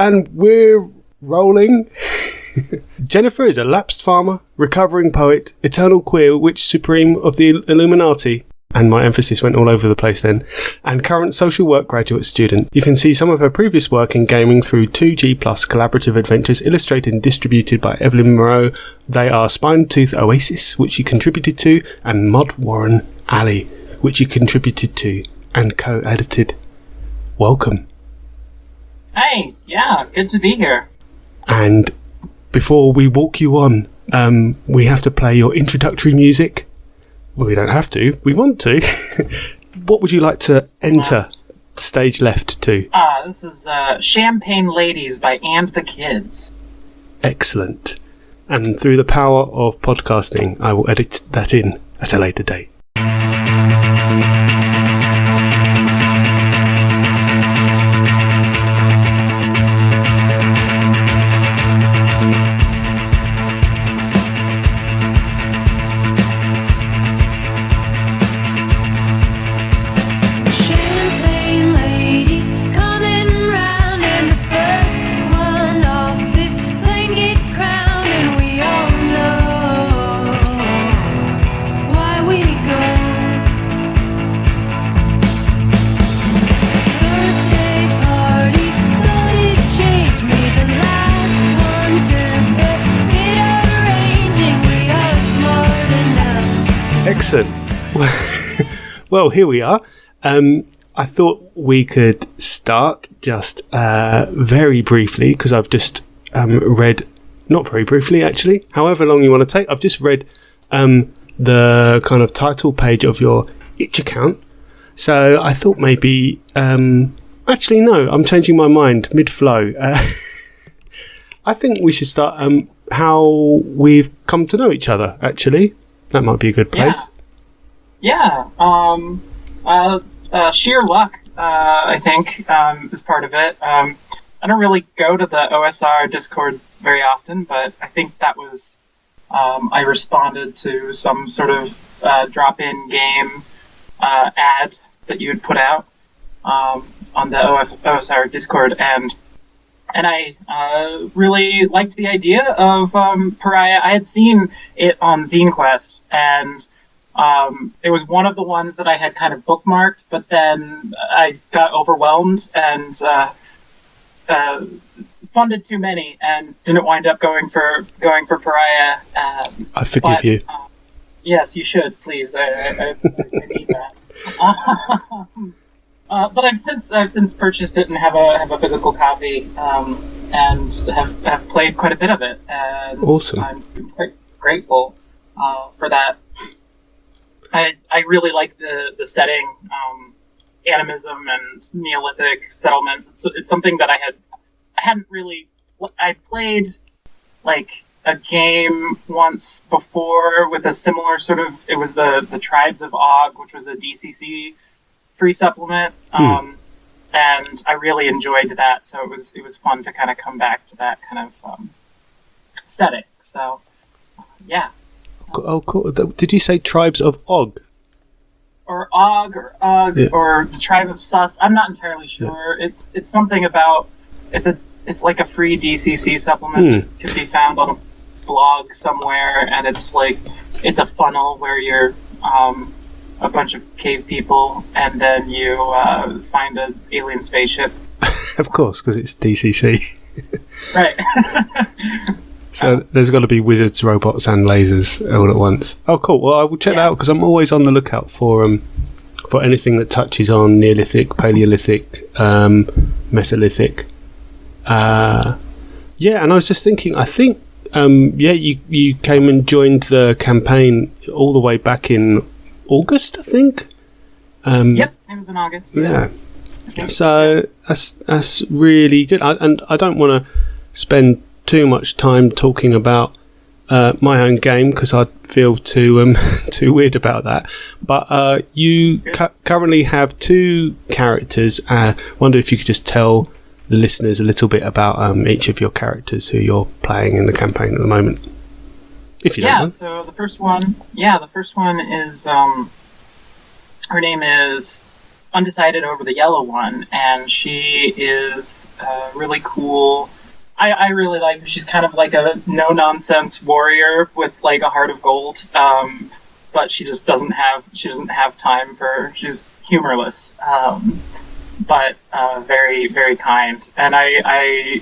And we're rolling. JFur is a lapsed farmer, recovering poet, eternal queer, witch supreme of the Illuminati, and my emphasis went all over the place then, and current social work graduate student. You can see some of her previous work in gaming through 2G Plus collaborative adventures illustrated and distributed by Evelyn Moreau. They are Spinetooth Oasis, which she contributed to, and Mod Warren Alley, which she contributed to and co-edited. Welcome. Hey, yeah, good to be here. And before we walk you on, we have to play your introductory music. Well, we don't have to. We want to. What would you like to enter stage left to? This is Champagne Ladies by And the Kids. Excellent. And through the power of podcasting, I will edit that in at a later date. Excellent. Well, here we are. I thought we could start just very briefly, because I've just read, not very briefly actually, however long you want to take, I've just read the kind of title page of your itch account. So I thought maybe, actually no, I'm changing my mind mid-flow. I think we should start how we've come to know each other, actually. That might be a good place. Yeah. Sheer luck, I think, is part of it. I don't really go to the OSR Discord very often, but I think that was, I responded to some sort of drop-in game ad that you had put out on the OSR Discord, and I really liked the idea of Pariah. I had seen it on Zine Quest, and it was one of the ones that I had kind of bookmarked, but then I got overwhelmed and funded too many and didn't wind up going for Pariah. I forgive you. Yes, you should, please. I need that. But I've since purchased it and have a physical copy, and have played quite a bit of it. And awesome. I'm quite grateful for that. I really like the setting, animism and Neolithic settlements. It's something that I hadn't really. I played like a game once before with a similar sort of. It was the Tribes of Og, which was a DCC free supplement, and I really enjoyed that. So it was fun to kind of come back to that kind of setting. So yeah. Oh, cool. Did you say Tribes of Og? Or Og, or Og, yeah. Or the Tribe of Sus. I'm not entirely sure. Yeah. It's something about it's like a free DCC supplement that can be found on a blog somewhere, and it's a funnel where you're a bunch of cave people, and then you find an alien spaceship. Of course, because it's DCC. Right. So there's got to be wizards, robots, and lasers all at once. Oh, cool. Well, I will check that out, because I'm always on the lookout for anything that touches on Neolithic, Paleolithic, Mesolithic. Yeah, and I was just thinking, I think, you came and joined the campaign all the way back in August, I think. Yep, it was in August. Yeah. So that's really good. And I don't want to spend too much time talking about my own game, because I'd feel too weird about that. But you currently have two characters. I wonder if you could just tell the listeners a little bit about each of your characters who you're playing in the campaign at the moment. if you don't Yeah, mind. so the first one is, her name is Undecided Over the Yellow One, and she is really cool. I really like her. She's kind of like a no-nonsense warrior with like a heart of gold, but she doesn't have time for. She's humorless, but very, very kind, and I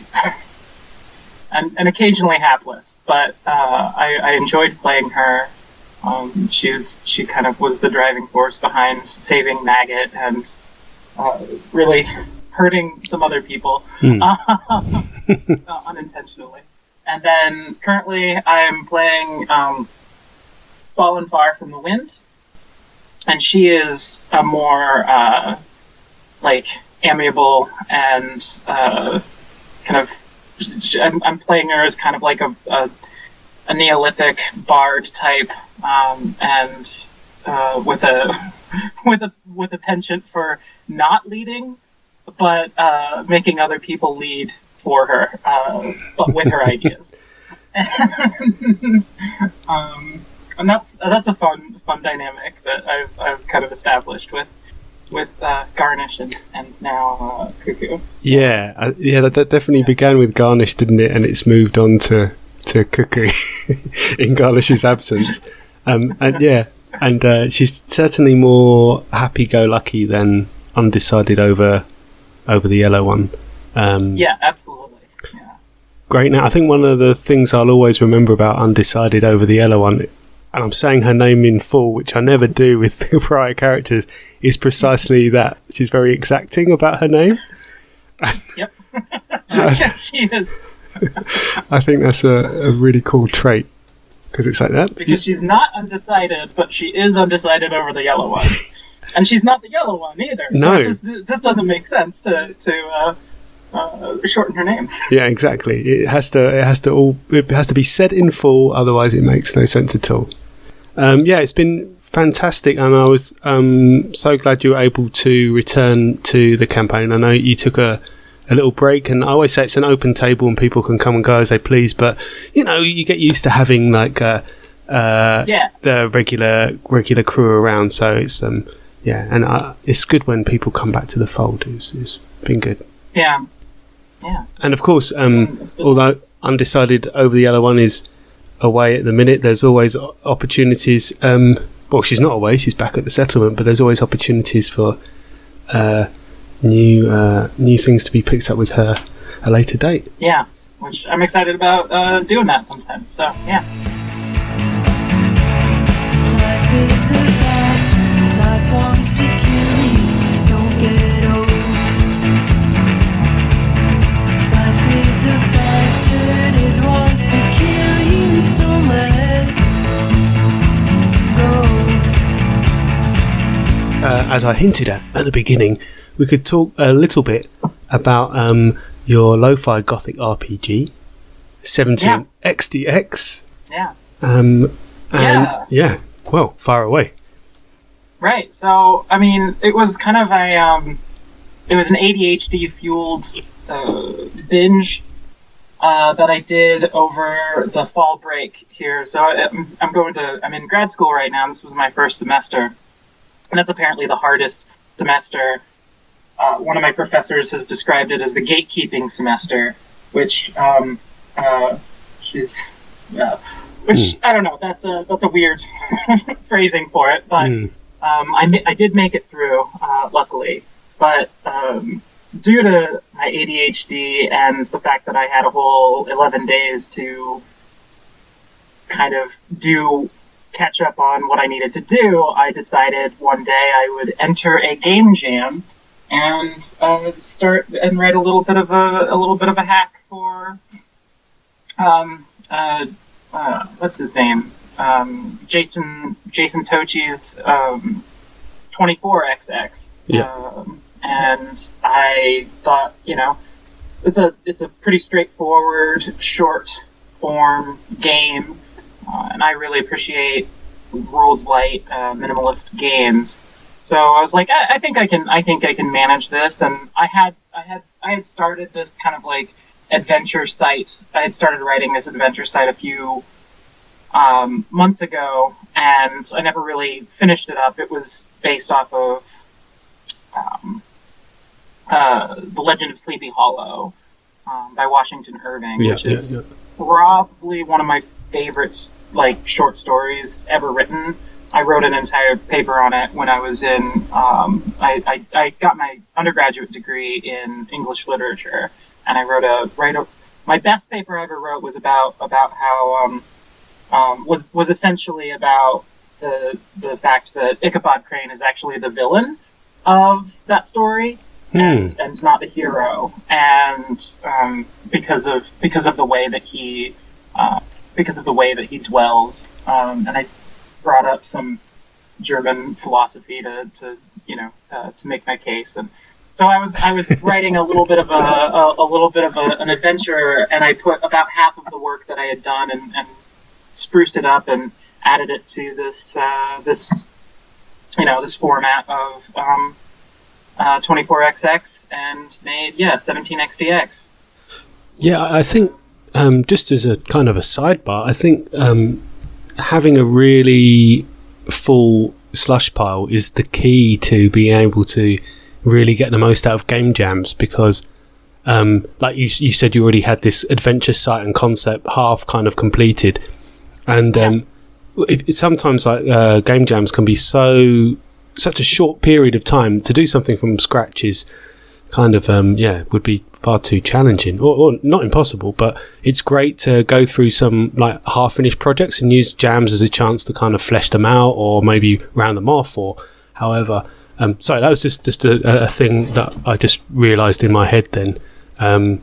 and occasionally hapless. But I enjoyed playing her. She kind of was the driving force behind saving Maggot and really hurting some other people unintentionally. And then currently I'm playing Fallen Far from the Wind, and she is a more like amiable and kind of. I'm playing her as kind of like a Neolithic bard type, and with a penchant for not leading, but making other people lead for her, but with her ideas. And that's a fun dynamic that I've kind of established with Garnish and now Cuckoo. Yeah, that definitely began with Garnish, didn't it? And it's moved on to Cuckoo in Garnish's absence. And she's certainly more happy-go-lucky than Undecided over the Yellow One. Yeah, absolutely. Yeah. Great. Now, I think one of the things I'll always remember about Undecided over the Yellow One, and I'm saying her name in full, which I never do with the prior characters, is precisely that. She's very exacting about her name. Yep. Yes, she is. I think that's a really cool trait, because it's like that. Because she's not undecided, but she is undecided over the Yellow One. And she's not the Yellow One either. So no. It just doesn't make sense to shorten her name. Yeah, exactly. It has to be said in full, otherwise it makes no sense at all. It's been fantastic, and I was so glad you were able to return to the campaign. I know you took a little break, and I always say it's an open table and people can come and go as they please, but you get used to having like the regular crew around, so it's it's good when people come back to the fold. It's been good. Yeah. And of course, although Undecided over the Yellow One is away at the minute, there's always opportunities. Well, she's not away; she's back at the settlement. But there's always opportunities for new things to be picked up with her at a later date. Yeah, which I'm excited about doing that sometime. So yeah. Life is a bastard. Life wants to kill you. Don't get old. Life is a bastard. It wants to kill you. Don't let go. As I hinted at the beginning, we could talk a little bit about your lo-fi gothic RPG, 17XDX. Yeah. Well, far away. Right. So, I mean, it was kind of it was an ADHD fueled binge that I did over the fall break here. So I'm in grad school right now. And this was my first semester, and that's apparently the hardest semester. One of my professors has described it as the gatekeeping semester, which I don't know. That's a weird phrasing for it, but I did make it through, luckily. But due to my ADHD and the fact that I had a whole 11 days to kind of catch up on what I needed to do, I decided one day I would enter a game jam and start and write a little bit of a hack for what's his name? Jason Tocci's 24XX. Yeah. And I thought, it's a pretty straightforward, short form game, and I really appreciate rules light, minimalist games. So I was like, I think I can manage this, and I had started this kind of like adventure site. I had started writing this adventure site a few months ago, and I never really finished it up. It was based off of The Legend of Sleepy Hollow by Washington Irving, which is probably one of my favorite short stories ever written. I wrote an entire paper on it when I was in. I got my undergraduate degree in English literature, and I wrote my best paper I ever wrote was about how was essentially about the fact that Ichabod Crane is actually the villain of that story and not the hero, and because of the way that he dwells, and I brought up some German philosophy to make my case, and so I was writing a little bit of an adventure, and I put about half of the work that I had done and spruced it up and added it to this format of 24xx and made 17xdx. Yeah, I think just as a kind of a sidebar, I think having a really full slush pile is the key to being able to really get the most out of game jams, because like you said, you already had this adventure site and concept half kind of completed, and sometimes game jams can be such a short period of time. To do something from scratch is kind of would be far too challenging, or not impossible, but it's great to go through some half finished projects and use jams as a chance to kind of flesh them out, or maybe round them off, or however. Sorry, that was just a thing that I just realised in my head then. No,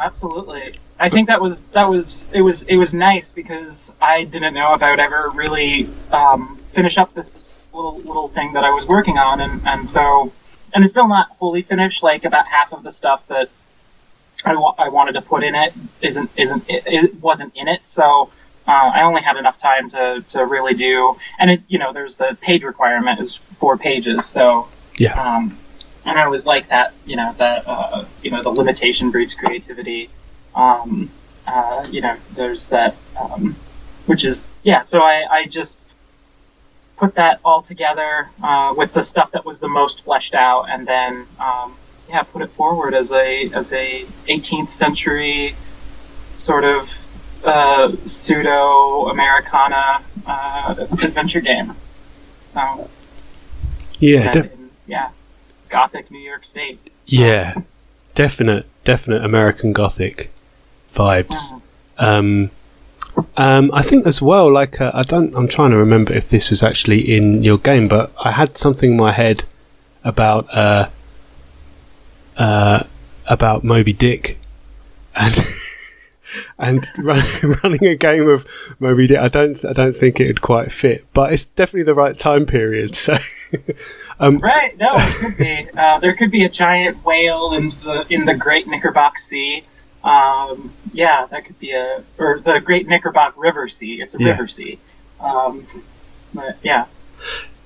absolutely. I think it was nice because I didn't know if I would ever really finish up this little thing that I was working on, and so. And it's still not fully finished. About half of the stuff that I wanted to put in it it wasn't in it. So I only had enough time to really do. And there's the page requirement is 4 pages. So and I was like that. The limitation breeds creativity. There's that, which is So I just put that all together with the stuff that was the most fleshed out, and then put it forward as a 18th century sort of pseudo Americana adventure game. Gothic New York State. Yeah, definite American Gothic vibes. I think as well, I'm trying to remember if this was actually in your game, but I had something in my head about Moby Dick and running a game of Moby Dick. I don't think it would quite fit, but it's definitely the right time period. So, right? No, it could be. There could be a giant whale in the Great Knickerbock Sea. That could be or the Great Knickerbock River Sea. It's a river sea. But yeah.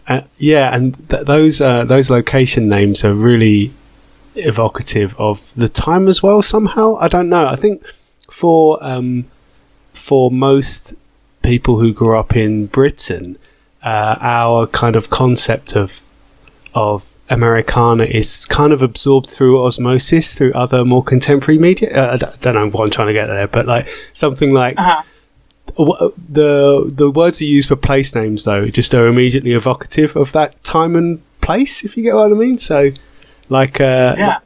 And those location names are really evocative of the time as well. Somehow, I don't know. I think for most people who grew up in Britain, our kind of concept of Americana is kind of absorbed through osmosis through other more contemporary media. I don't know what I'm trying to get there, but something like the words you use for place names though just are immediately evocative of that time and place, if you get what I mean. So like the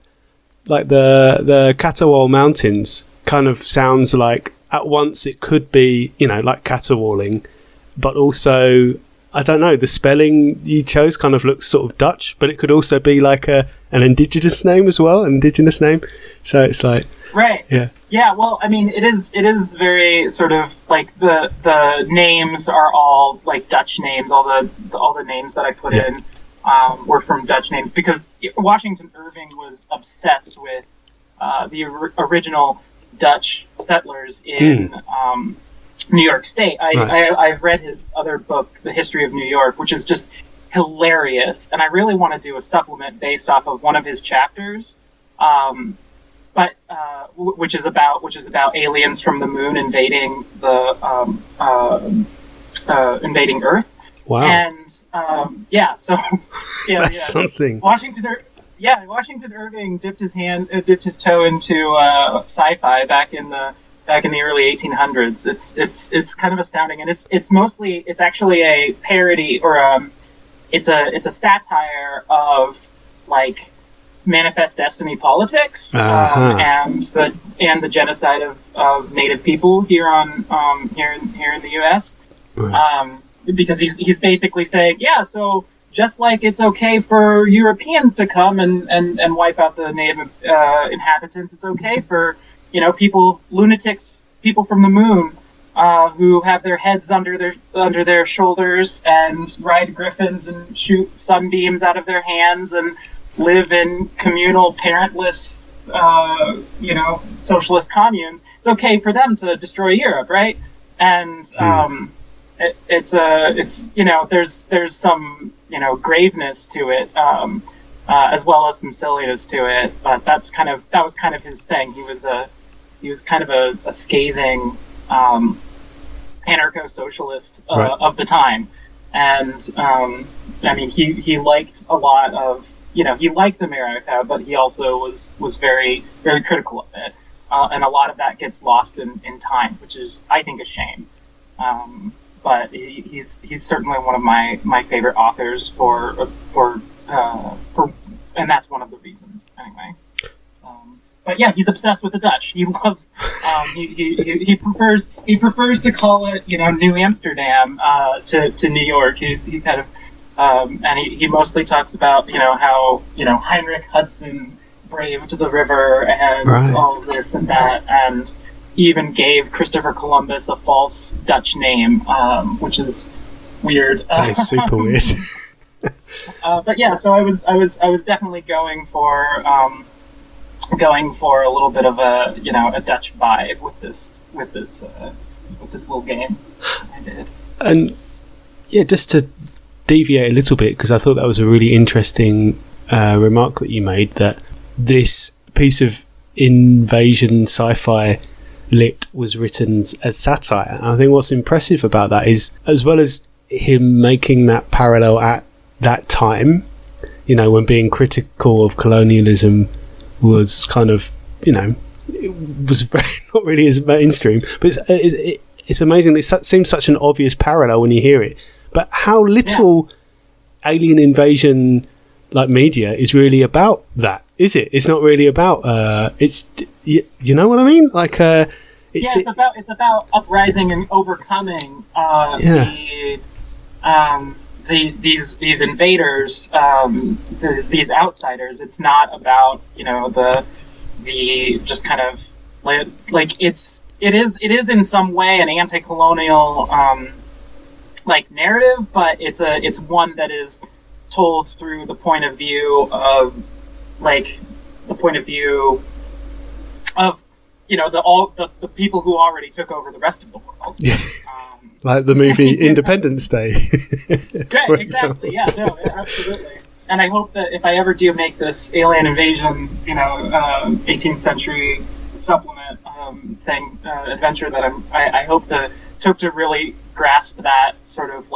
Catterwall Mountains kind of sounds like at once it could be like caterwauling, but also I don't know, the spelling you chose kind of looks sort of Dutch, but it could also be like an indigenous name as well, an indigenous name. So it's like right. Yeah. Well, I mean, it is very sort of like the names are all like Dutch names. All the names that I put in were from Dutch names, because Washington Irving was obsessed with the original Dutch settlers in New York State. I've read his other book, The History of New York, which is just hilarious, and I really want to do a supplement based off of one of his chapters. But which is about aliens from the moon invading invading Earth. Wow. And so That's something. Washington Irving dipped his toe into sci-fi back in the early 1800s. It's kind of astounding, and it's actually a parody, or it's a satire of like manifest destiny politics, and the genocide of Native people here in the U.S. Right. Because he's basically saying, so just like it's okay for Europeans to come and wipe out the native inhabitants, it's okay for lunatics, people from the moon, who have their heads under their shoulders and ride griffins and shoot sunbeams out of their hands and live in communal, parentless, socialist communes. It's okay for them to destroy Europe, right? And there's some graveness to it, as well as some silliness to it. But that was kind of his thing. He was kind of a scathing anarcho-socialist of the time, and he liked a lot of he liked America, but he also was very, very critical of it, and a lot of that gets lost in time, which is, I think, a shame. But he's certainly one of my favorite authors for and that's one of the reasons anyway. But yeah, he's obsessed with the Dutch. He loves he prefers to call it New Amsterdam to New York. He kind of and he mostly talks about how Heinrich Hudson braved the river and all of this and that, and he even gave Christopher Columbus a false Dutch name, which is weird. That is super weird. But yeah, so I was definitely going for a little bit of a Dutch vibe with this little game I did. And yeah, just to deviate a little bit, because I thought that was a really interesting remark that you made, that this piece of invasion sci-fi lit was written as satire. And I think what's impressive about that is, as well as him making that parallel at that time, when being critical of colonialism was kind of, it was very, not really as mainstream, but it's amazing. It seems such an obvious parallel when you hear it, but how little alien invasion like media is really about that, is it? It's not really about it's, you know what I mean, like it's about uprising and overcoming these invaders, these outsiders. It's not about the just kind of like it is in some way an anti-colonial narrative, but it's one that is told through the point of view of the people who already took over the rest of the world. Like the movie Independence Day. Right, exactly. Yeah, no, absolutely. And I hope that if I ever do make this alien invasion, 18th century supplement adventure, that I hope the Tocci really grasp that sort of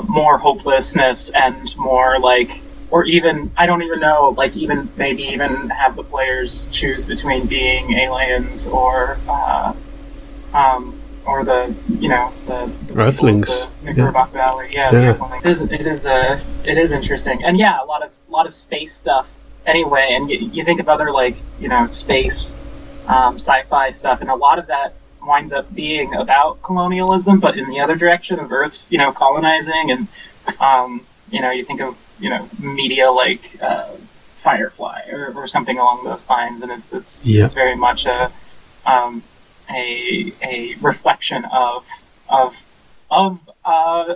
more hopelessness and more or even, I don't even know, maybe even have the players choose between being aliens or the Earthlings, the Knickerbock Valley. It is interesting, and a lot of space stuff anyway. And you think of other space sci-fi stuff, and a lot of that winds up being about colonialism, but in the other direction of Earth's colonizing, and you think of media like Firefly or something along those lines, and it's very much a reflection of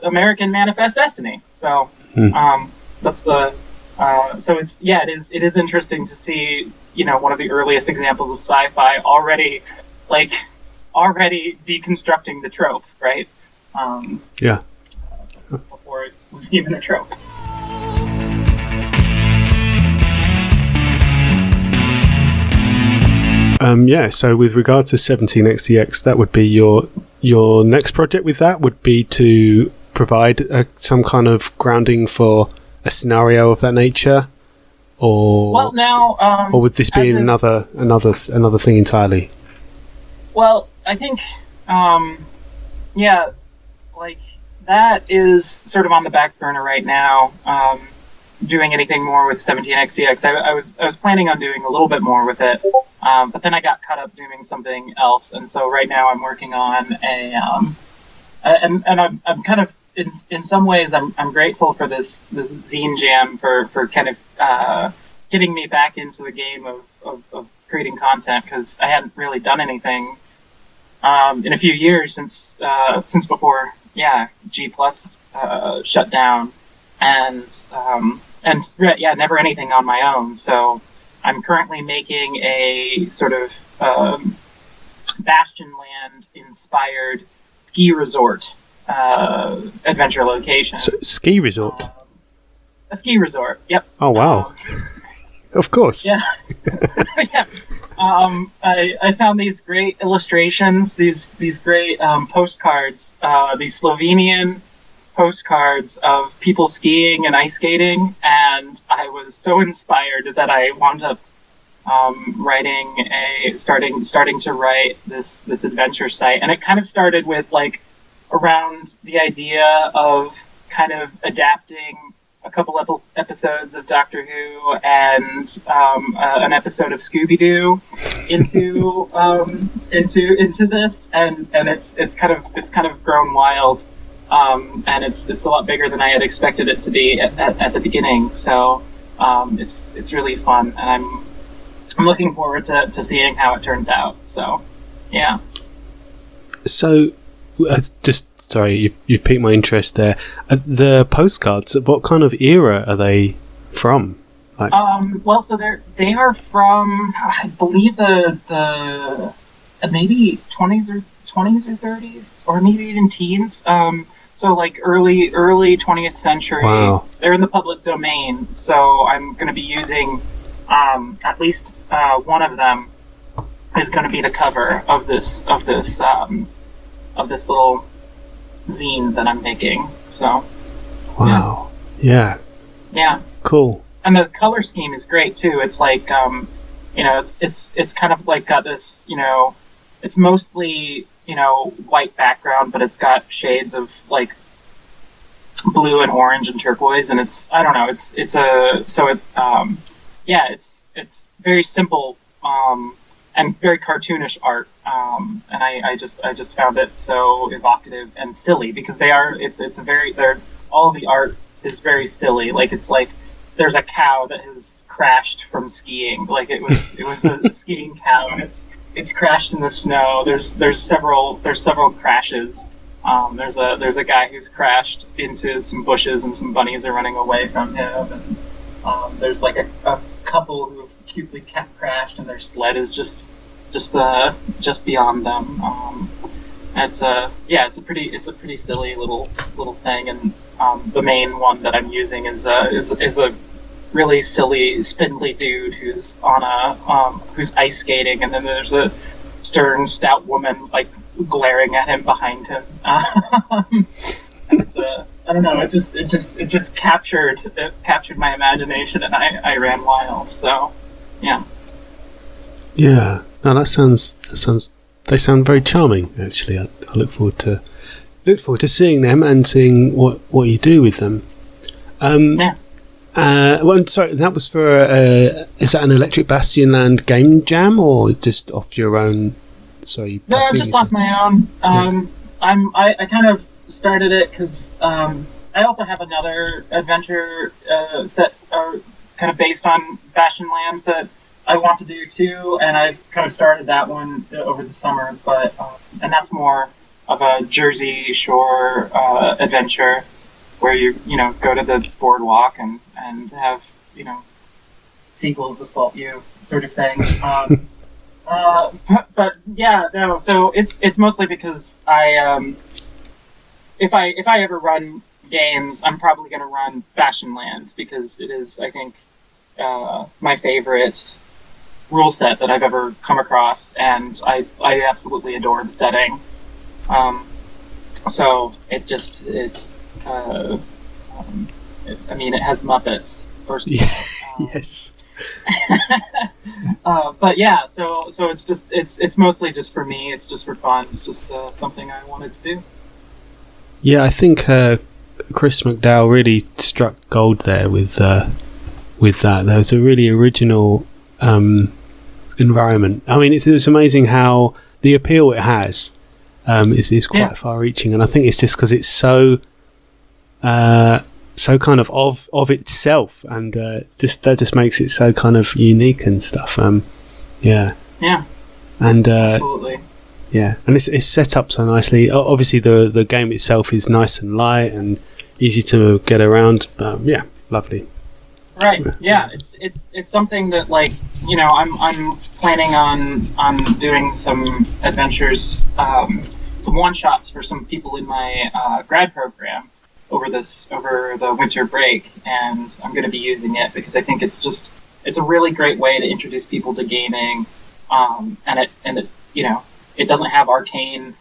American manifest destiny. So that's the so it is interesting to see one of the earliest examples of sci-fi already deconstructing the trope, right? Before it was even a trope. Yeah, so with regard to 17xdx, that would be your next project with that would be to provide some kind of grounding for a scenario of that nature, or Well, now, or would this be another thing entirely? Well, I think, yeah, like that is sort of on the back burner right now. Doing anything more with 17xdx, I was planning on doing a little bit more with it, but then I got caught up doing something else, and so right now I'm working on and I'm kind of in some ways I'm grateful for this zine jam for kind of getting me back into the game of creating content, because I hadn't really done anything in a few years since before G Plus shut down, and never anything on my own. So I'm currently making a sort of Bastionland inspired ski resort adventure location. So, ski resort? A ski resort, yep. Oh, wow. Of course. Yeah. Yeah. I found these great illustrations, these great postcards, these Slovenian postcards of people skiing and ice skating, and I was so inspired that I wound up starting to write this adventure site. And it kind of started with like around the idea of kind of adapting a couple episodes of Doctor Who and an episode of Scooby-Doo into this, and it's kind of grown wild, and it's a lot bigger than I had expected it to be at the beginning. So it's really fun, and I'm looking forward to seeing how it turns out. So yeah. So sorry, you've piqued my interest there. The postcards, what kind of era are they from? Like, well, so they are from, I believe the maybe 20s or 30s, or maybe even teens. So like early 20th century. Wow. They're in the public domain, so I'm going to be using at least one of them is going to be the cover of this little zine that I'm making. So wow. Yeah. Cool. And the color scheme is great too. It's like it's kind of like got this, it's mostly white background, but it's got shades of like blue and orange and turquoise, and it's very simple and very cartoonish art, and I just found it so evocative and silly, because all of the art is very silly. Like, it's like there's a cow that has crashed from skiing, like it was a skiing cow, and it's crashed in the snow. There's several crashes. There's a guy who's crashed into some bushes, and some bunnies are running away from him, and there's like a couple who have cutely crashed, and their sled is just beyond them. It's a pretty silly little thing, and the main one that I'm using is a really silly, spindly dude who's who's ice skating, and then there's a stern, stout woman like glaring at him behind him. And it's I don't know. It just captured my imagination, and I ran wild. So, yeah. Yeah. No, they sound very charming. Actually, I look forward to seeing them and seeing what you do with them. Yeah. Well, I'm sorry, that was for is that an Electric Bastionland game jam, or just off your own? Sorry. No, just off my own. I kind of started it because I also have another adventure set kind of based on Bastionland that I want to do too, and I've kind of started that one over the summer, but and that's more of a Jersey Shore adventure where you go to the boardwalk and have seagulls assault you, sort of thing. But yeah, no. So it's mostly because if I ever run games, I'm probably going to run Bastionland, because it is, I think, my favorite rule set that I've ever come across, and I absolutely adore the setting. So it has Muppets. First of all. Yes. But yeah, so it's mostly just for me. It's just for fun. It's just something I wanted to do. Yeah, I think Chris McDowall really struck gold there with that. There was a really original environment. I mean, it's amazing how the appeal it has is quite far-reaching, and I think it's just because it's so kind of itself, and that just makes it so kind of unique and stuff. Yeah, and absolutely. Yeah, and it's set up so nicely. Obviously, the game itself is nice and light and easy to get around. Yeah, lovely. Right. Yeah, it's something that, like, you know, I'm planning on doing some adventures, some one shots for some people in my grad program over the winter break, and I'm going to be using it because I think it's a really great way to introduce people to gaming, and it you know, it doesn't have arcane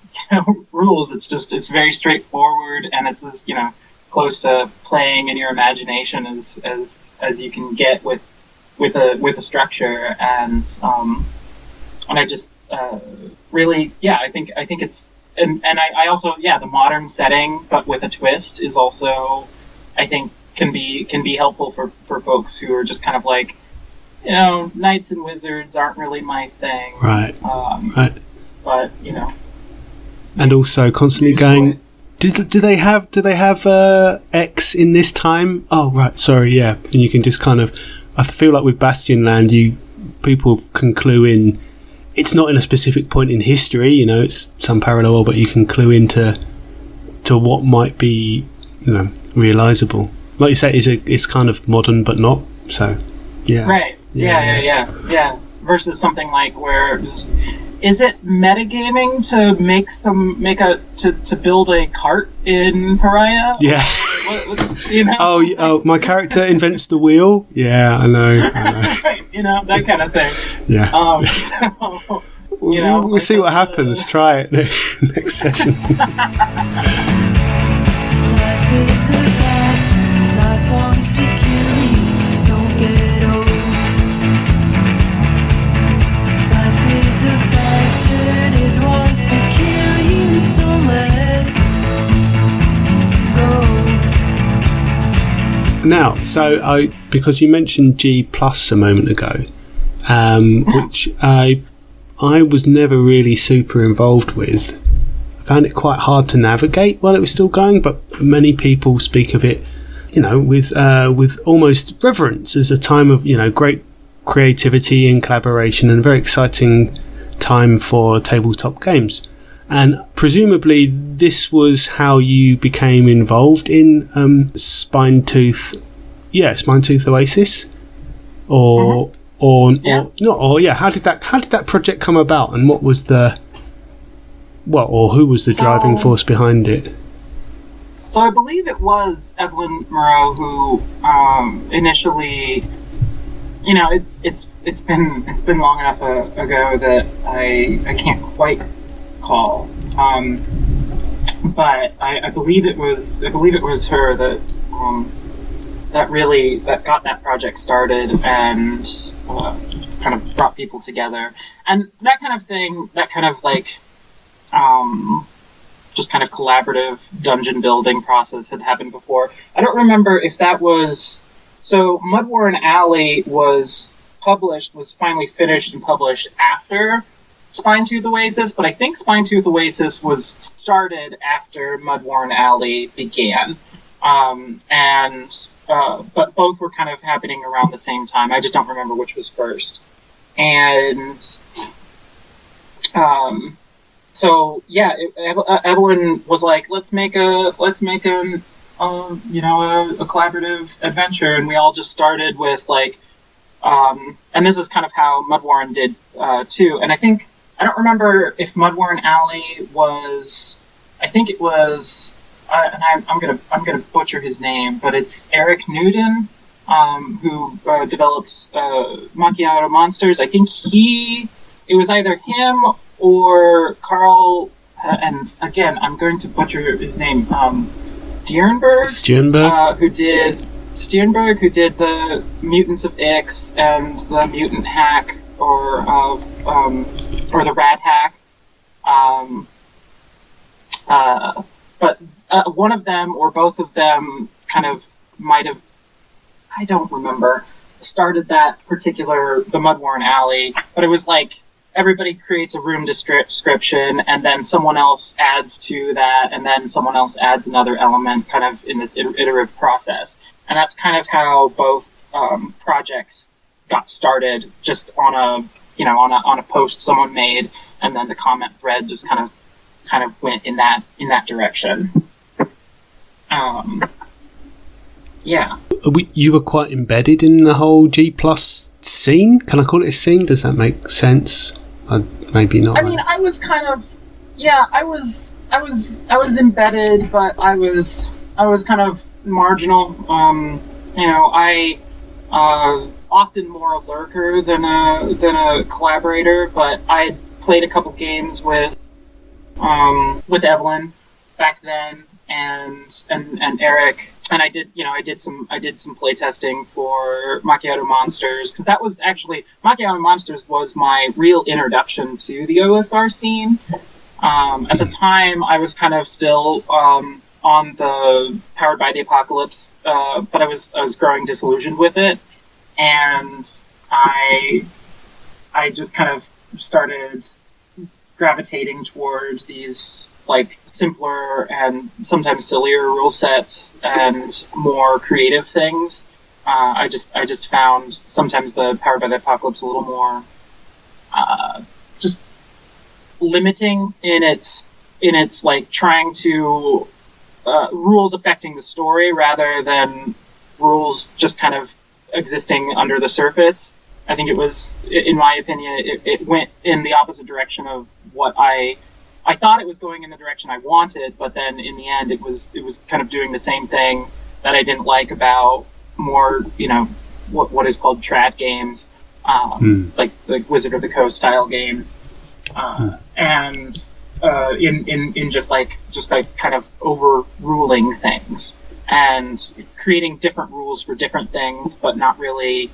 rules. It's very straightforward, and it's as, you know, close to playing in your imagination as you can get with a structure, and I just really, yeah, I think it's, and I also, yeah, the modern setting but with a twist is also, I think, can be helpful for folks who are just kind of like, you know, knights and wizards aren't really my thing, right. But, you know, and also constantly going, do they have X in this time? Oh, right, sorry, yeah. And you can just kind of, I feel like with Bastionland, people can clue in. It's not in a specific point in history, you know, it's some parallel, but you can clue into what might be, you know, realisable. Like you say, it's kind of modern but not. So, yeah. Right. Yeah. Versus something like where is it metagaming to build a cart in Pariah? Yeah. You know? Oh, my character invents the wheel. Yeah, I know. Right, you know, that kind of thing. Yeah. So, you know, we'll see what happens. Try it next session. Life is a bastard, life wants to kill you, don't get old. Life is a bastard, it wants to kill you, don't let go. Now, so because you mentioned G Plus a moment ago, which I was never really super involved with. I found it quite hard to navigate while it was still going, but many people speak of it, you know, with almost reverence as a time of, you know, great creativity and collaboration, and a very exciting time for tabletop games. And presumably this was how you became involved in Spinetooth Oasis, or how did that project come about, and what was who was the driving force behind it? So I believe it was Evelyn Moreau who initially, you know, it's been long enough ago that I can't quite call, but I believe it was her that that got that project started and kind of brought people together, and that kind of thing, that kind of like just kind of collaborative dungeon building process had happened before. I don't remember if that was, so Mud Warren Alley was finally finished and published after Spinetooth Oasis, but I think Spinetooth Oasis was started after Mud Warren Alley began, but both were kind of happening around the same time. I just don't remember which was first. And so yeah, Evelyn was like, let's make a collaborative adventure, and we all just started with like, and this is kind of how Mud Warren did too. And I don't remember if Mud Warren Alley was, I think it was, and I'm gonna butcher his name, but it's Eric Newton who developed Macchiato Monsters. I think it was either him or Carl, and again, I'm going to butcher his name, Sternberg, who did the Mutants of Ix and the Mutant Hack, or the Rad Hack. But one of them or both of them kind of might have, I don't remember, started that particular, the Mudwarren Alley, but it was like everybody creates a room description and then someone else adds to that and then someone else adds another element kind of in this iterative process. And that's kind of how both projects got started, just on a post someone made, and then the comment thread just kind of went in that direction. Yeah. You were quite embedded in the whole G plus scene. Can I call it a scene? Does that make sense? Maybe not. I mean, I was kind of, yeah, I was embedded, but I was kind of marginal. I often more a lurker than a collaborator, but I played a couple games with Evelyn back then, and Eric, and I did some playtesting for Macchiato Monsters, because that was actually, Macchiato Monsters was my real introduction to the OSR scene. At the time, I was kind of still on the Powered by the Apocalypse, but I was growing disillusioned with it, and I just kind of started gravitating towards these like simpler and sometimes sillier rule sets and more creative things. I just found sometimes the Powered by the Apocalypse a little more just limiting in its like trying to rules affecting the story rather than rules just kind of existing under the surface. I think it was, in my opinion, it went in the opposite direction of what I thought it was going in the direction I wanted, but then in the end it was kind of doing the same thing that I didn't like about more, what is called trad games, like Wizard of the Coast style games, and in just like kind of overruling things and creating different rules for different things, but not really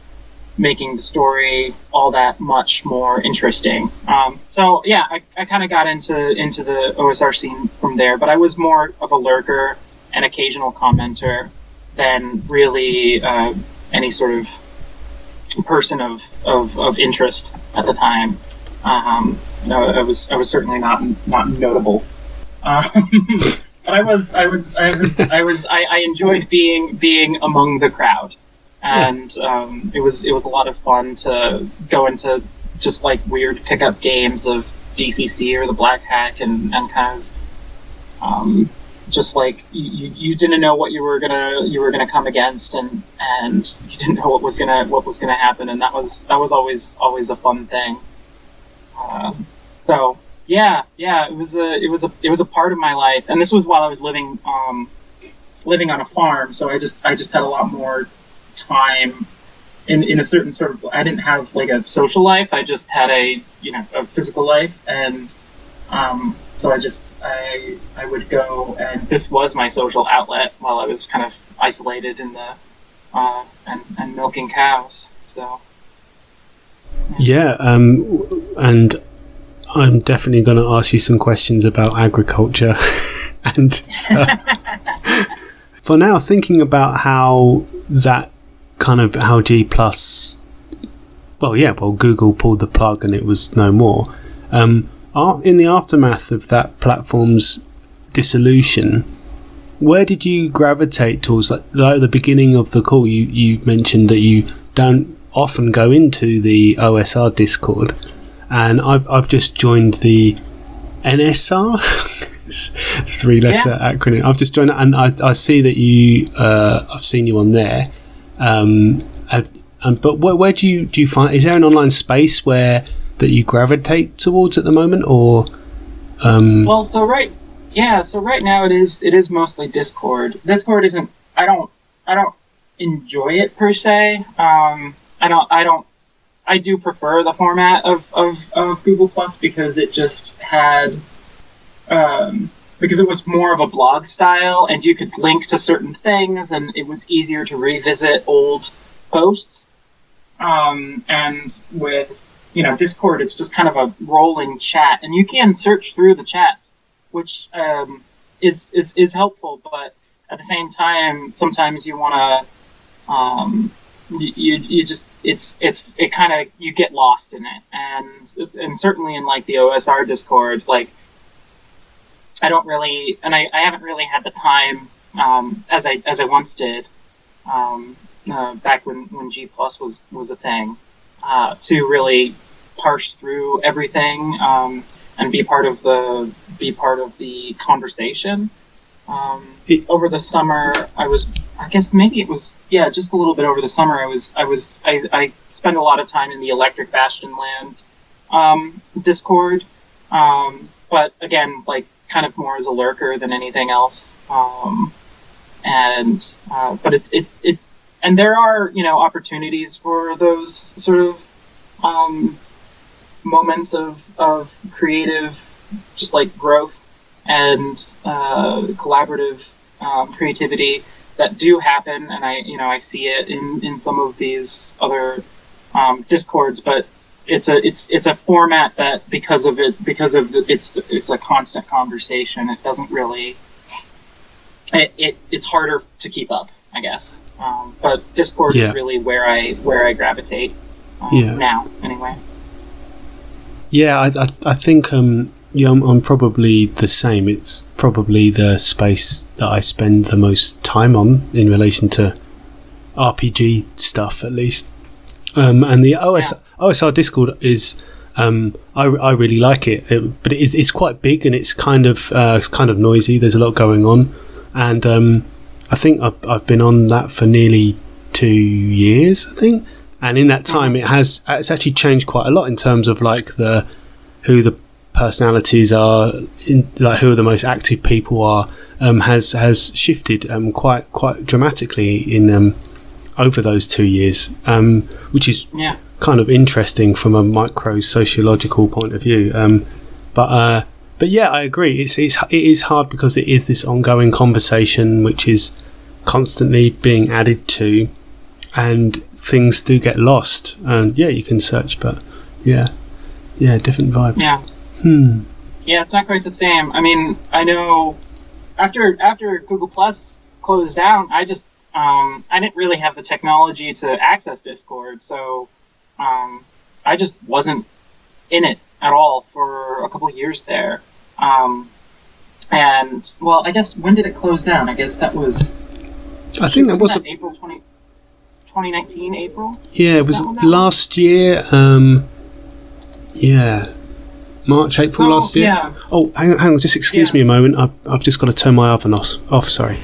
making the story all that much more interesting. So yeah, I kind of got into the OSR scene from there, but I was more of a lurker, an occasional commenter, than really any sort of person of interest at the time. No, I was certainly not notable. But I enjoyed being among the crowd. And it was a lot of fun to go into just like weird pickup games of DCC or the Black Hack and kind of just like you didn't know what you were gonna come against, and you didn't know what was gonna happen, and that was always a fun thing. So yeah, it was a part of my life, and this was while I was living on a farm, so I just had a lot more time in a certain sort of, I didn't have like a social life, I just had a physical life, and so I would go, and this was my social outlet while I was kind of isolated in the and milking cows. So yeah, and I'm definitely going to ask you some questions about agriculture and stuff. For now, thinking about how G Plus, Google pulled the plug and it was no more. In the aftermath of that platform's dissolution, where did you gravitate towards? Like at the beginning of the call, you mentioned that you don't often go into the OSR Discord, and I've just joined the NSR. Three-letter acronym. I've just joined it, and I see that I've seen you on there. But where do you find? Is there an online space that you gravitate towards at the moment, or? Well, so right now it is mostly Discord. Discord isn't. I don't enjoy it per se. I do prefer the format of Google Plus because it just had, because it was more of a blog style and you could link to certain things and it was easier to revisit old posts. And with, Discord, it's just kind of a rolling chat and you can search through the chats, which, is helpful, but at the same time, sometimes you want to, you get lost in it, and certainly in like the OSR Discord, like I don't really, and I haven't really had the time as I once did back when G Plus was a thing to really parse through everything and be part of the conversation. Over the summer, I guess maybe it was, just a little bit over the summer. I spent a lot of time in the Electric Bastionland Discord, but again, like kind of more as a lurker than anything else. But it and there are opportunities for those sort of moments of creative, just like growth and collaborative creativity that do happen, and I see it in some of these other discords, but it's a format that because it's a constant conversation. It doesn't really it's harder to keep up, I guess. But Discord is really where I gravitate now, anyway. Yeah, I think I'm probably the same. It's probably the space that I spend the most time on in relation to RPG stuff, at least. And the OSR Discord is, I really like it, but it's quite big and it's kind of noisy. There's a lot going on, and I think I've been on that for nearly 2 years, I think. And in that time, it's actually changed quite a lot in terms of like who the personalities are, like who are the most active people are, has shifted quite dramatically in over those 2 years, which is kind of interesting from a micro sociological point of view. But yeah, I agree. It is hard because it is this ongoing conversation which is constantly being added to, and things do get lost. And you can search, but different vibe. Yeah, it's not quite the same. I mean, I know after Google Plus closed down, I just I didn't really have the technology to access Discord, so I just wasn't in it at all for a couple of years there. And well, I guess when did it close down? I guess that was. I think that was April 2019, April. Yeah, it was last year. March, April last year. Yeah. Oh, hang on, just excuse me a moment. I've just got to turn my oven off. Sorry.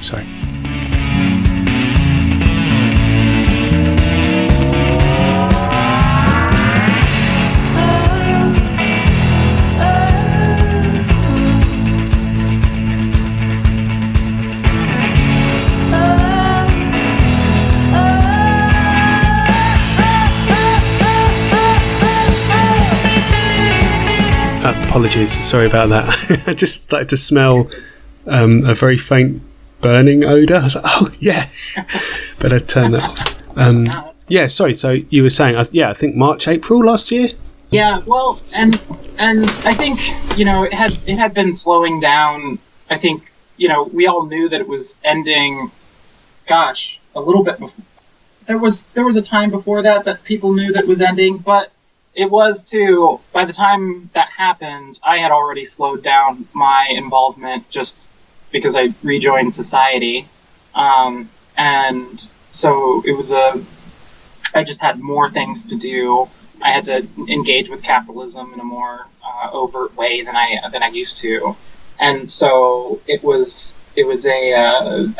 Apologies, sorry about that. I just started to smell a very faint burning odour. I was like, oh yeah, better turn that off. Sorry, so you were saying, I think March, April last year? Yeah, well, and I think, it had been slowing down. I think, we all knew that it was ending, a little bit before. There was a time before that people knew that it was ending, but it was too, by the time that happened, I had already slowed down my involvement just because I rejoined society. And so it was I just had more things to do. I had to engage with capitalism in a more overt way than I used to. And so I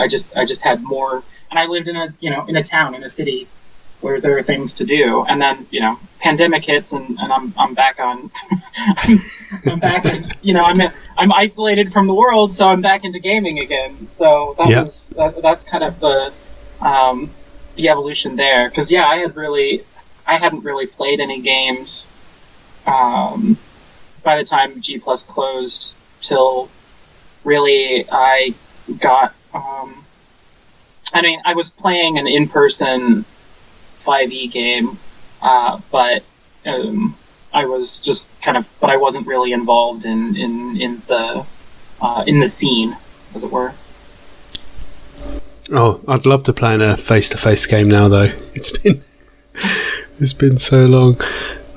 just had more, and I lived in a town, in a city where there are things to do, and then pandemic hits, and I'm back on. I'm back, and I'm isolated from the world, so I'm back into gaming again. So that's kind of the evolution there, because I hadn't really played any games by the time G Plus closed till really I got. I was playing an in-person 5e game, but I was just but I wasn't really involved in the scene, as it were. Oh, I'd love to play in a face-to-face game now, though. It's been so long.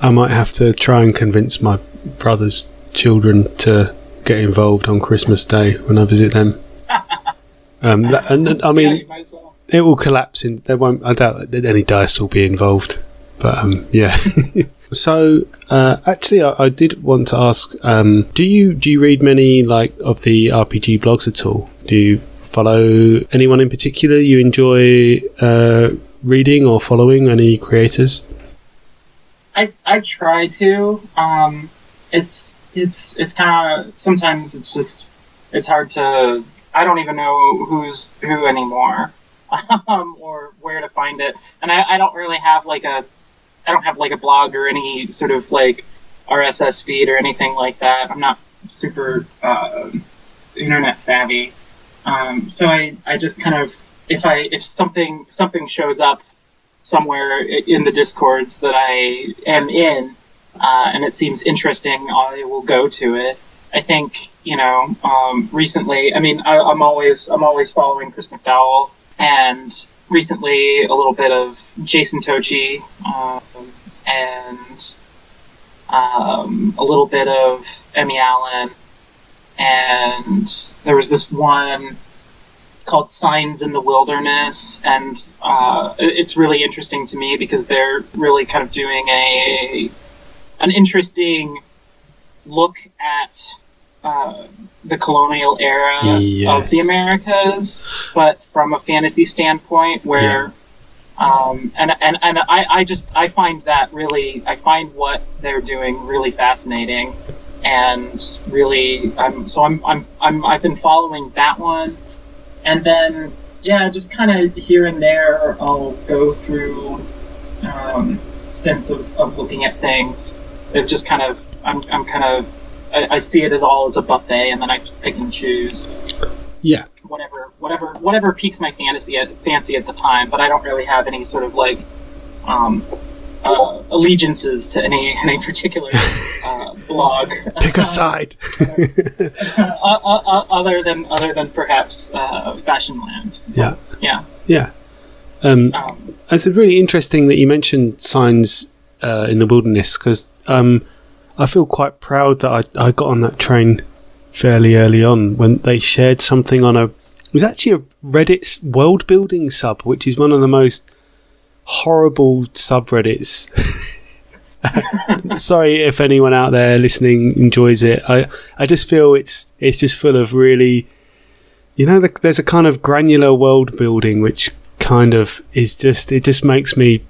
I might have to try and convince my brother's children to get involved on Christmas Day when I visit them. I mean, you might as well. it will collapse in. There won't. I doubt that any dice will be involved. But yeah. So actually, I did want to ask: do you read many of the RPG blogs at all? Do you follow anyone in particular you enjoy reading or following? Any creators? I try to. It's kind of sometimes it's hard to. I don't even know who's who anymore, or where to find it. And I don't really have a blog or any sort of RSS feed or anything like that. I'm not super internet savvy. So I just kind of if something shows up somewhere in the Discords that I am in, and it seems interesting, I will go to it. I think recently. I mean, I'm always following Chris McDowall, and recently a little bit of Jason Tocci, and a little bit of Emmy Allen, and there was this one called Signs in the Wilderness, and it's really interesting to me because they're really kind of doing an interesting look at the colonial era of the Americas, but from a fantasy standpoint, where I find what they're doing really fascinating, and really I've been following that one, and then just kind of here and there I'll go through stints of looking at things. It just kind of I see it as a buffet, and then I pick and choose. Yeah. Whatever piques my fancy at the time, but I don't really have any sort of allegiances to any particular blog. Pick a side. Other than perhaps Bastionland. Yeah. Yeah. It's really interesting that you mentioned Signs in the Wilderness, because I feel quite proud that I got on that train fairly early on when they shared something on it was actually a Reddit world building sub, which is one of the most horrible subreddits. Sorry if anyone out there listening enjoys it. I just feel it's just full of really, there's a kind of granular world building which kind of is just, it just makes me,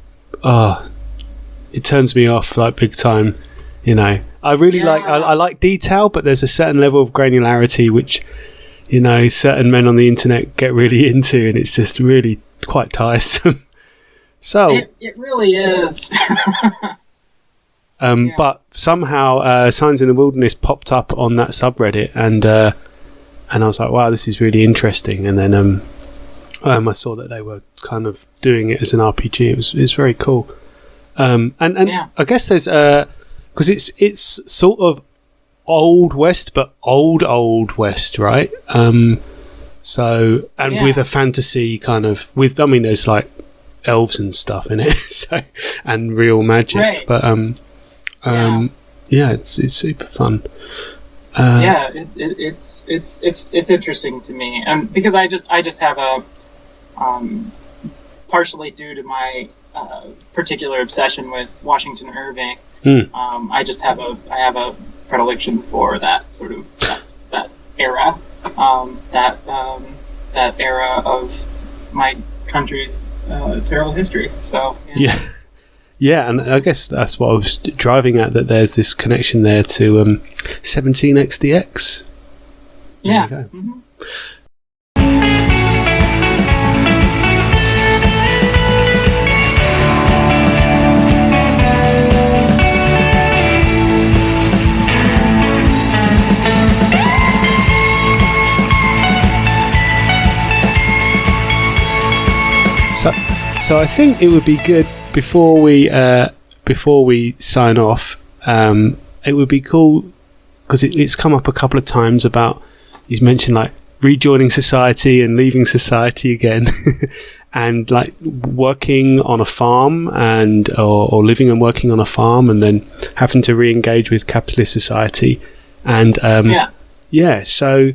it turns me off big time. I really I like detail, but there's a certain level of granularity which certain men on the internet get really into, and it's just really quite tiresome. So it really is. But somehow Signs in the Wilderness popped up on that subreddit, and I was like, wow, this is really interesting. And then I saw that they were kind of doing it as an RPG. It's very cool. And I guess there's because it's sort of Old West, but old West, right? With a fantasy kind of there's elves and stuff in it, so, and real magic, right. But it's super fun. It's interesting to me, and because I just have a partially due to my particular obsession with Washington Irving. I have a predilection for that sort of that era, that era of my country's terrible history. So yeah, and I guess that's what I was driving at. That there's this connection there to 17xdx. Yeah. Mm-hmm. So I think it would be good before we sign off. It would be cool because it's come up a couple of times about, you've mentioned like rejoining society and leaving society again, and like working on a farm and or living and working on a farm and then having to re-engage with capitalist society. And so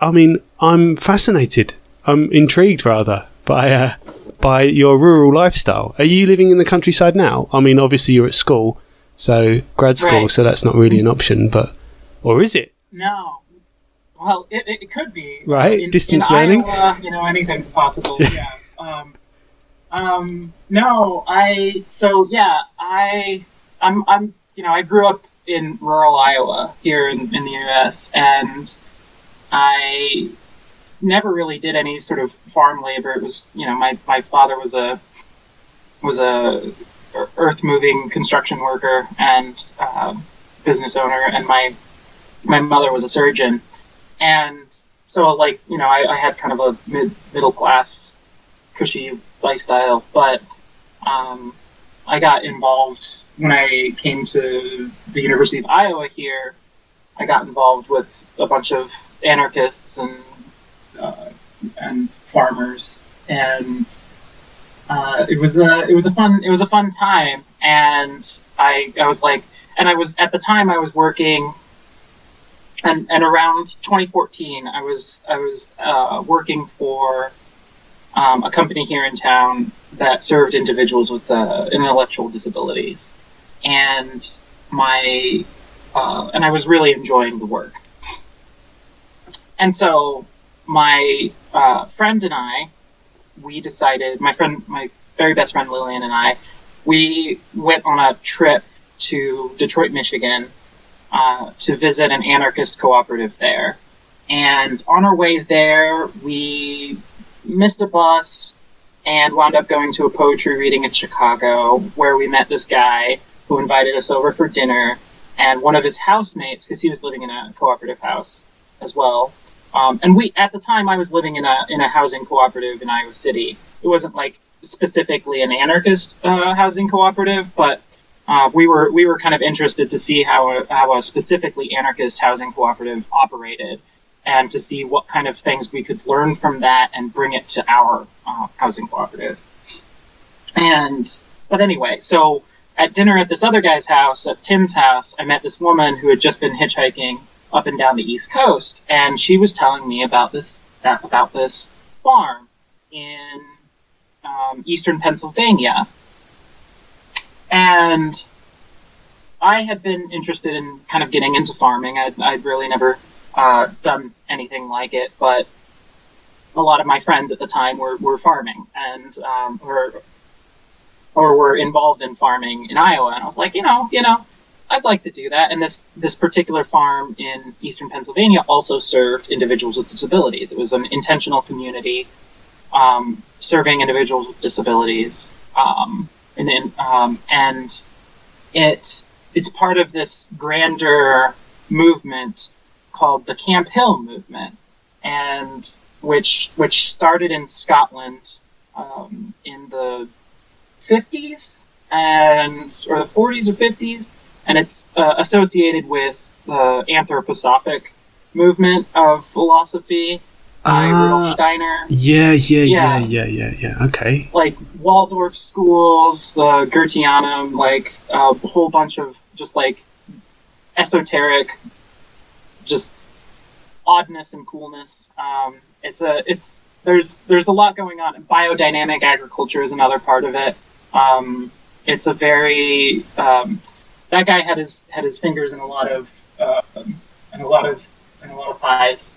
I mean, I'm fascinated. I'm intrigued rather by your rural lifestyle. Are you living in the countryside now? I mean, obviously you're at school, so grad school, Right. so that's not really an option, or is it? No. Well, it could be. Right, distance learning? Iowa, anything's possible, yeah. No, I grew up in rural Iowa here in the U.S., and I never really did any sort of farm labor. It was, my father was a earth-moving construction worker and business owner, and my mother was a surgeon. And so, like, I had kind of a middle class, cushy lifestyle, but I got involved when I came to the University of Iowa here. I got involved with a bunch of anarchists and farmers, and it was a fun time. And I was like, and I was at the time I was working. And around 2014, I was working for a company here in town that served individuals with intellectual disabilities, and I was really enjoying the work. And so my friend and I, we decided, my very best friend Lillian and I, we went on a trip to Detroit, Michigan, to visit an anarchist cooperative there. And on our way there, we missed a bus and wound up going to a poetry reading in Chicago, where we met this guy who invited us over for dinner, and one of his housemates, because he was living in a cooperative house as well. And at the time, I was living in a housing cooperative in Iowa City. It wasn't like specifically an anarchist housing cooperative, but we were kind of interested to see how a specifically anarchist housing cooperative operated, and to see what kind of things we could learn from that and bring it to our housing cooperative. But anyway, so at dinner at this other guy's house, at Tim's house, I met this woman who had just been hitchhiking up and down the East Coast, and she was telling me about this farm in eastern Pennsylvania. And I had been interested in kind of getting into farming. I'd really never done anything like it, but a lot of my friends at the time were farming and or were involved in farming in Iowa. And I was like, I'd like to do that. And this particular farm in eastern Pennsylvania also served individuals with disabilities. It was an intentional community serving individuals with disabilities. And it's part of this grander movement called the Camp Hill movement, and which started in Scotland in the 50s or the 40s or 50s, and it's associated with the anthroposophic movement of philosophy by Rudolf Steiner. Yeah. Okay. Like Waldorf schools, the Goetheanum, like a whole bunch of just like esoteric, just oddness and coolness. There's a lot going on. Biodynamic agriculture is another part of it. It's a very that guy had his fingers in a lot of pies,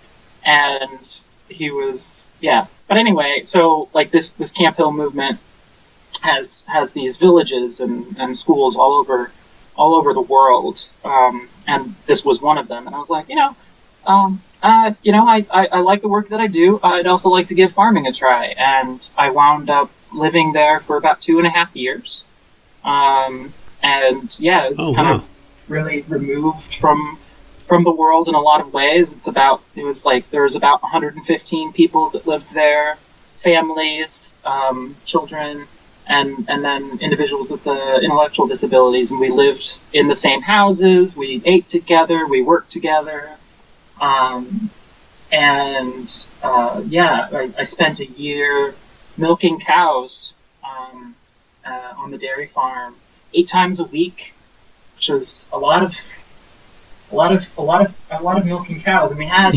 and he was But anyway, so like this Camp Hill movement has these villages and schools all over the world, and this was one of them. And I was like, I like the work that I do. I'd also like to give farming a try, and I wound up living there for about 2.5 years. It's kind of really removed from the world in a lot of ways. There was about 115 people that lived there, families, children, and then individuals with intellectual disabilities, and we lived in the same houses. We ate together. We worked together. I spent a year milking cows on the dairy farm 8 times a week, which was a lot of milking cows, and we had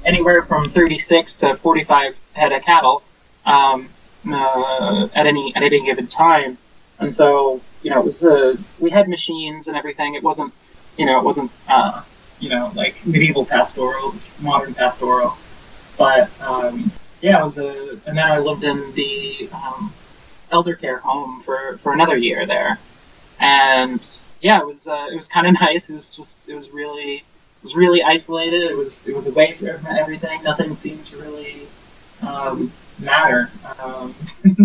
anywhere from 36 to 45 head of cattle at any given time, and so it was we had machines and everything. It wasn't like medieval pastoral. It's modern pastoral, but it was and then I lived in the elder care home for another year there, and it was kind of nice. It was really isolated. It was away from everything. Nothing seemed to really matter in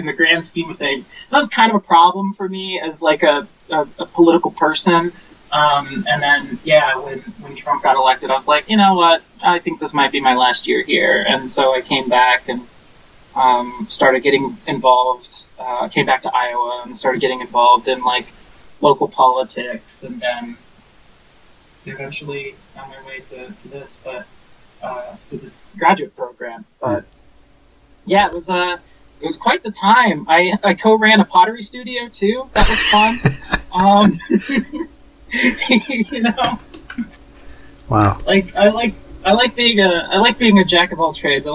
the grand scheme of things. That was kind of a problem for me as like a political person. And then when Trump got elected, I was like, you know what? I think this might be my last year here. And so I came back and started getting involved. Came back to Iowa and started getting involved in like local politics, and then eventually found my way to this, but to this graduate program. But it was quite the time. I co-ran a pottery studio too. That was fun. Wow. Like I like being a jack of all trades. I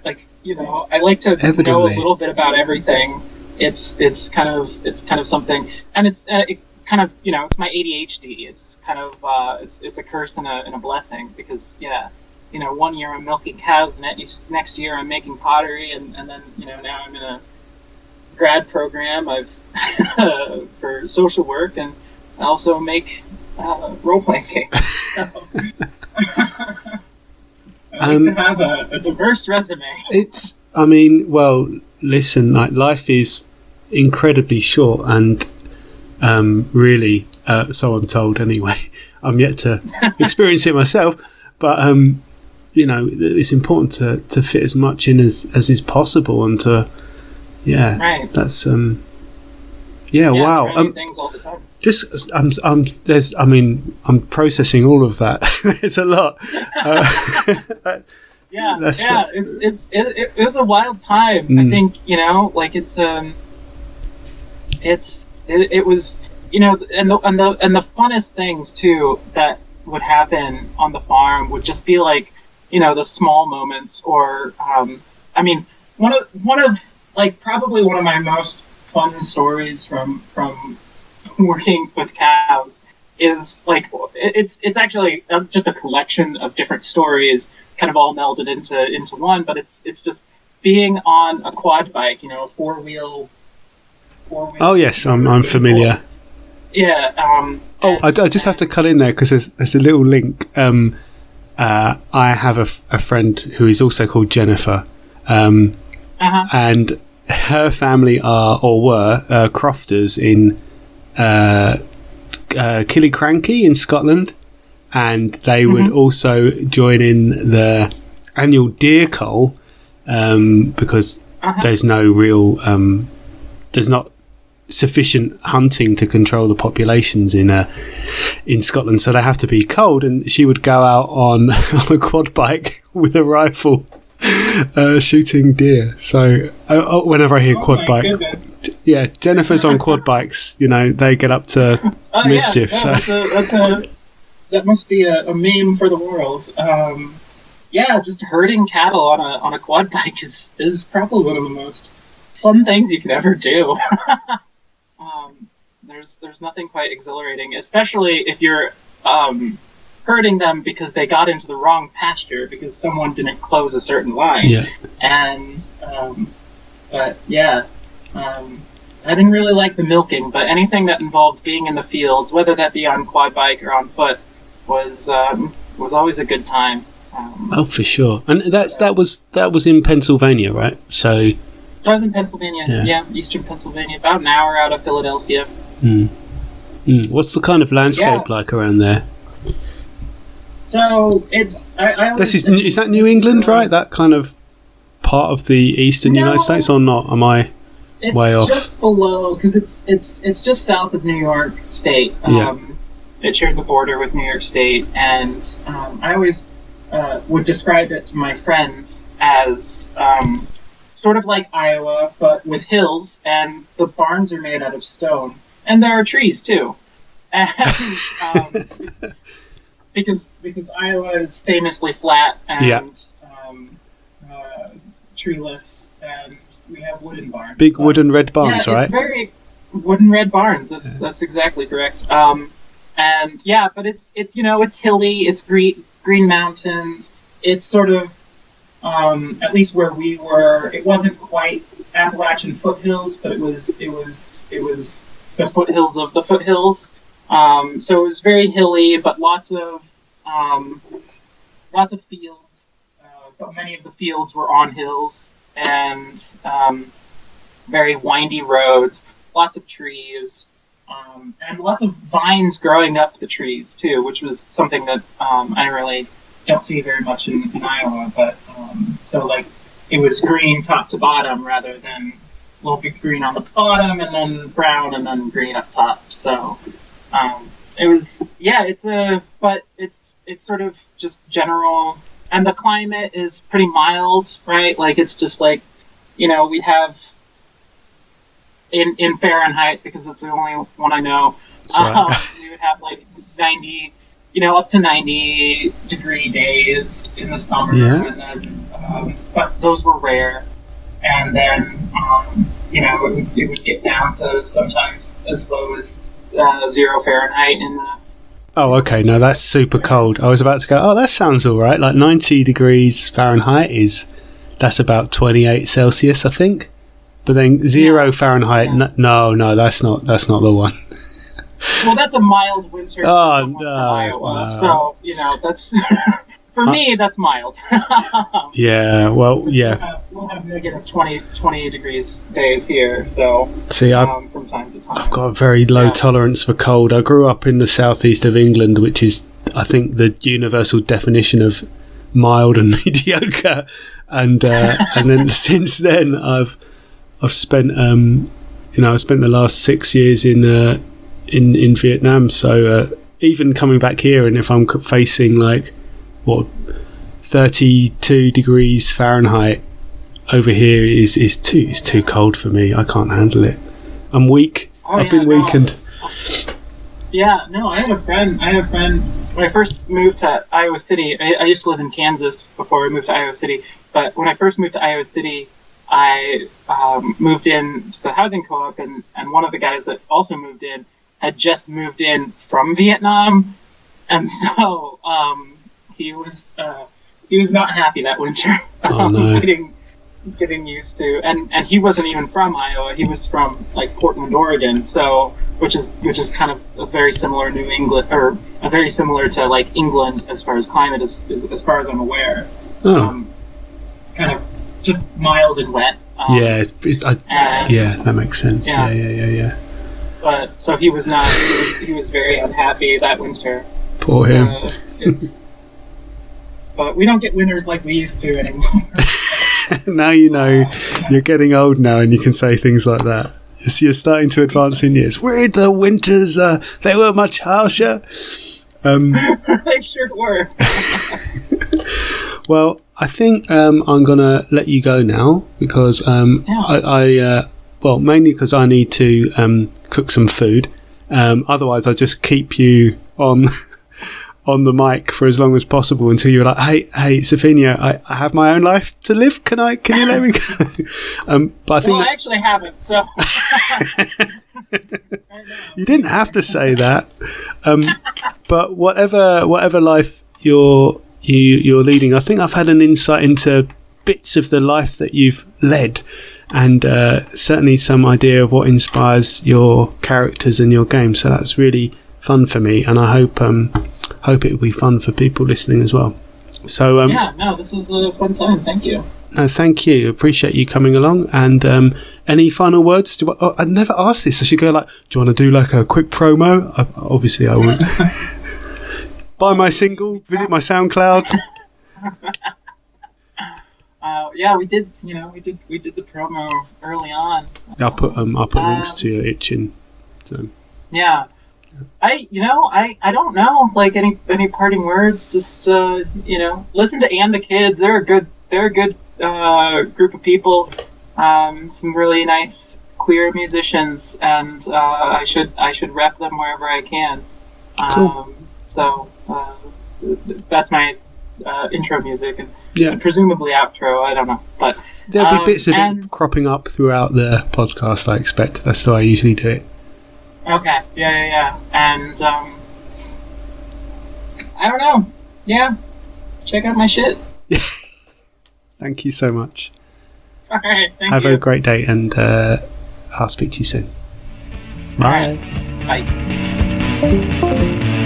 like I like to know a little bit about everything. It's kind of something, and it's it's my ADHD. It's kind of it's a curse and a blessing, because 1 year I'm milking cows, and next year I'm making pottery, and then now I'm in a grad program for social work, and I also make role-playing games. So. I like to have a diverse resume. Listen, like, life is incredibly short, and really, so I'm told anyway. I'm yet to experience it myself, but it's important to fit as much in as is possible, and to that's wow. Things all the time. I'm processing all of that. There's a lot. It was a wild time. I think it was and the funnest things too that would happen on the farm would just be like the small moments, or one of probably one of my most fun stories from working with cows is it's actually just a collection of different stories kind of all melded into one, but it's just being on a quad bike, a four-wheel. Oh yes, I'm familiar. Yeah. I just have to cut in there because there's a little link. I have a friend who is also called JFur, and her family are or were crofters in Killiecrankie in Scotland, and they would also join in the annual deer cull because there's no real there's not sufficient hunting to control the populations in Scotland, so they have to be culled, and she would go out on a quad bike with a rifle shooting deer. So whenever I hear quad bike, Jennifer's on quad bikes, they get up to mischief. That must be a meme for the world. Just herding cattle on a quad bike is probably one of the most fun things you can ever do. There's nothing quite exhilarating, especially if you're hurting them because they got into the wrong pasture because someone didn't close a certain line. Yeah. And I didn't really like the milking, but anything that involved being in the fields, whether that be on quad bike or on foot, was always a good time. For sure. And that was in Pennsylvania, right? So I was in Pennsylvania, eastern Pennsylvania, about an hour out of Philadelphia. What's the kind of landscape like around there? So it's I always is that New England, right? That kind of part of the eastern United States, or not? Am I way off? It's just below, because it's just south of New York State. It shares a border with New York State, and I always would describe it to my friends as sort of like Iowa, but with hills, and the barns are made out of stone, and there are trees too. And because Iowa is famously flat and treeless, and we have wooden barns. Big wooden red barns, right? It's very wooden red barns. That's exactly correct. And yeah, but it's it's hilly. It's green mountains. It's sort of at least where we were. It wasn't quite Appalachian foothills, but it was the foothills of the foothills. So it was very hilly, but lots of fields. But many of the fields were on hills, and very windy roads, lots of trees, and lots of vines growing up the trees too, which was something that I really don't see very much in Iowa. But so like it was green top to bottom rather than a little bit green on the bottom and then brown and then green up top. So it was it's sort of just general. And the climate is pretty mild, right? Like, it's just like, we have in Fahrenheit, because it's the only one I know, we would have like 90, up to 90 degree days in the summer. Yeah. And then, but those were rare. And then, it would get down to sometimes as low as 0 Fahrenheit in the. Oh, okay. No, that's super cold. I was about to go, oh, that sounds all right. Like 90 degrees Fahrenheit that's about 28 Celsius, I think. But then 0 Fahrenheit, no, that's not the one. Well, that's a mild winter. Oh, no. Iowa. So, that's, for me, that's mild. Yeah, well, yeah. We'll have negative 20 degrees days here, so see, from time to time. I've got a very low tolerance for cold. I grew up in the southeast of England, which is, I think, the universal definition of mild and mediocre. And then since then, I've spent I spent the last 6 years in Vietnam. So even coming back here, and if I'm facing like 32 degrees Fahrenheit over here is too cold for me. I can't handle it. I'm weak. I've been weakened. Yeah, no, I had a friend when I first moved to Iowa City. I used to live in Kansas before I moved to Iowa City, but when I first moved to Iowa City, I moved in to the housing co-op, and one of the guys that also moved in had just moved in from Vietnam, and so he was not happy that winter. Oh, no. Getting used to, and he wasn't even from Iowa. He was from like Portland, Oregon. So which is kind of a very similar New England, or a very similar to like England as far as climate is as far as I'm aware. Oh. Kind of just mild and wet. Yeah, that makes sense. Yeah. But so he was not. He was very unhappy that winter. Poor him. But we don't get winters like we used to anymore. Now you're getting old now, and you can say things like that. You're starting to advance in years. Where the winters? They were much harsher. They sure were. Well, I think I'm gonna let you go now because mainly because I need to cook some food. Otherwise, I'll just keep you on the mic for as long as possible until you're like, hey, Sophia, I have my own life to live. Can you let me go? But I think I actually haven't. So you didn't have to say that. But whatever life you're leading, I think I've had an insight into bits of the life that you've led, and certainly some idea of what inspires your characters and your game. So that's really fun for me, and I hope it will be fun for people listening as well. So this was a fun time. Thank you. No, thank you. Appreciate you coming along. And any final words? I'd never asked this. I should go like, do you want to do like a quick promo? Obviously, I won't. Buy my single. Visit my SoundCloud. Yeah, we did. We did the promo early on. I'll put links to your itching. So. Yeah. I don't know, like, any parting words. Just listen to And the Kids. They're a good group of people. Some really nice queer musicians, and I should rep them wherever I can. Cool. So that's my intro music, and Yeah. presumably outro. I don't know, but There'll be bits of it cropping up throughout the podcast, I expect. That's the way I usually do it. Okay. Yeah. And I don't know. Yeah. Check out my shit. Thank you so much. All right. Thank Have you. a great day, and I'll speak to you soon. Bye. All right. Bye.